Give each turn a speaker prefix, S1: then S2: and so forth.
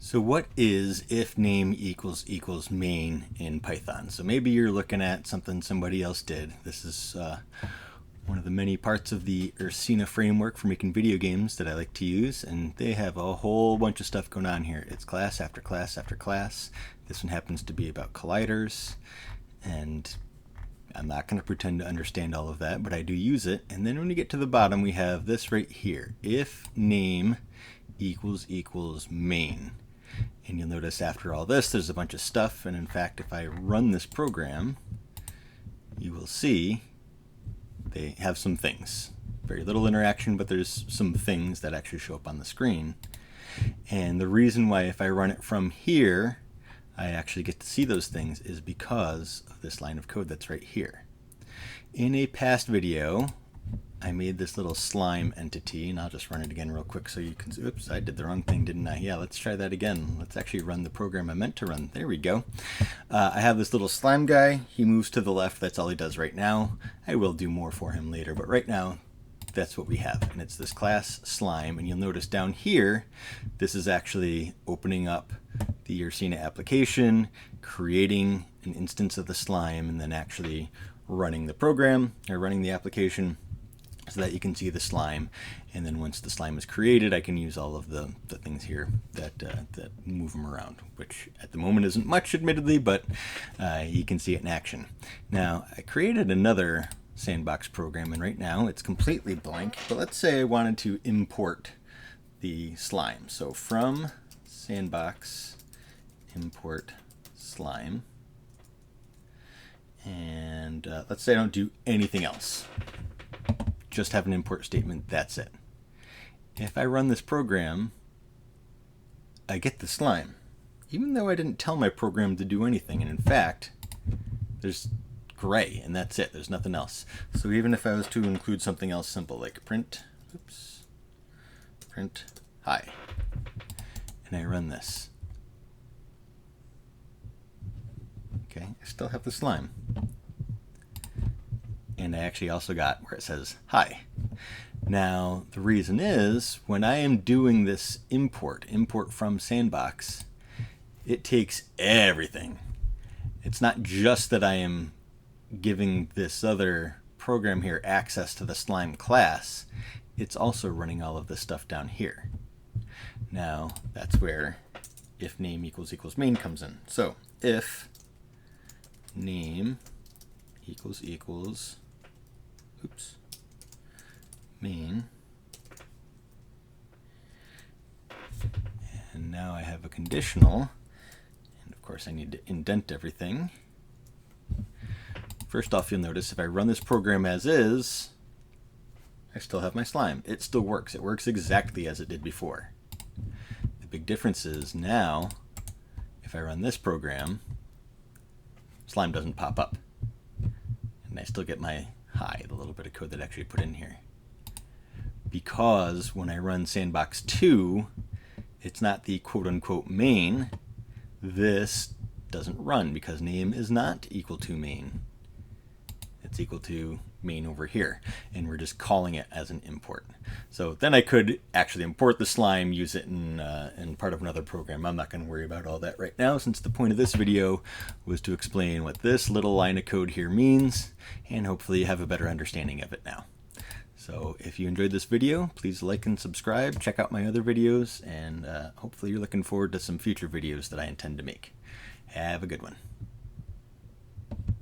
S1: So what is if name equals main in Python? So maybe you're looking at something somebody else did. This is one of the many parts of the Ursina framework for making video games that I like to use, and they have a whole bunch of stuff going on here. It's class after class after class. This one happens to be about colliders, and I'm not going to pretend to understand all of that, but I do use it. And then when we get to the bottom, we have this right here. If name equals main. And you'll notice after all this, there's a bunch of stuff. And in fact, if I run this program, you will see they have some things. Very little interaction, but there's some things that actually show up on the screen. And the reason why if I run it from here, I actually get to see those things is because of this line of code that's right here. In a past video, I made this little slime entity, and I'll just run it again real quick so you can see. Oops, I did the wrong thing, didn't I? Yeah, let's try that again. Let's actually run the program I meant to run. There we go. I have this little slime guy. He moves to the left. That's all he does right now. I will do more for him later, but right now, that's what we have. And it's this class slime, and you'll notice down here, this is actually opening up the Ursina application, creating an instance of the slime, and then actually running the program, or running the application, so that you can see the slime. And then once the slime is created, I can use all of the things here that move them around, which at the moment isn't much, admittedly, but you can see it in action. Now, I created another sandbox program, and right now it's completely blank, but let's say I wanted to import the slime. So from sandbox import slime, and let's say I don't do anything else. Just have an import statement, that's it. If I run this program, I get the slime, even though I didn't tell my program to do anything. And in fact, there's gray, and that's it. There's nothing else. So even if I was to include something else simple, like print hi, and I run this, okay, I still have the slime. And I actually also got where it says hi. Now, the reason is when I am doing this import from sandbox, it takes everything. It's not just that I am giving this other program here access to the slime class, it's also running all of this stuff down here. Now, that's where if name equals main comes in. So if name equals main, and now I have a conditional, and of course I need to indent everything. First off, you'll notice if I run this program as is, I still have my slime. It still works. It works exactly as it did before. The big difference is now, if I run this program, slime doesn't pop up. And I still get my hi, the little bit of code that I actually put in here. Because when I run sandbox 2, it's not the quote-unquote main. This doesn't run because name is not equal to main. It's equal to main over here, and we're just calling it as an import. So then I could actually import the slime, use it in part of another program. I'm not going to worry about all that right now, since the point of this video was to explain what this little line of code here means, and hopefully you have a better understanding of it now. So if you enjoyed this video, please like and subscribe, check out my other videos, and hopefully you're looking forward to some future videos that I intend to make. Have a good one.